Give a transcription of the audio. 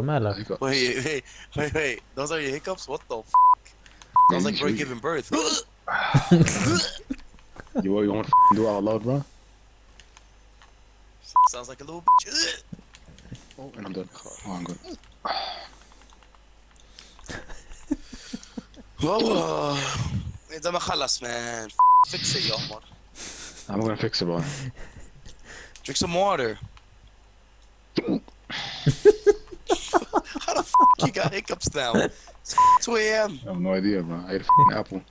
مالك؟ Wait. Those are your hiccups? What the f? Sounds Gang, like we're should giving birth. you want to do it out loud, bro? Sounds like a little bitch. Oh, and I'm done. Oh, I'm good. والله إذا ما خلص man. Fix it يا عمر. I'm gonna fix it, bro. Drink some water. How the f you got hiccups now? It's 2 a.m. I have no idea, bro. I ate a apple.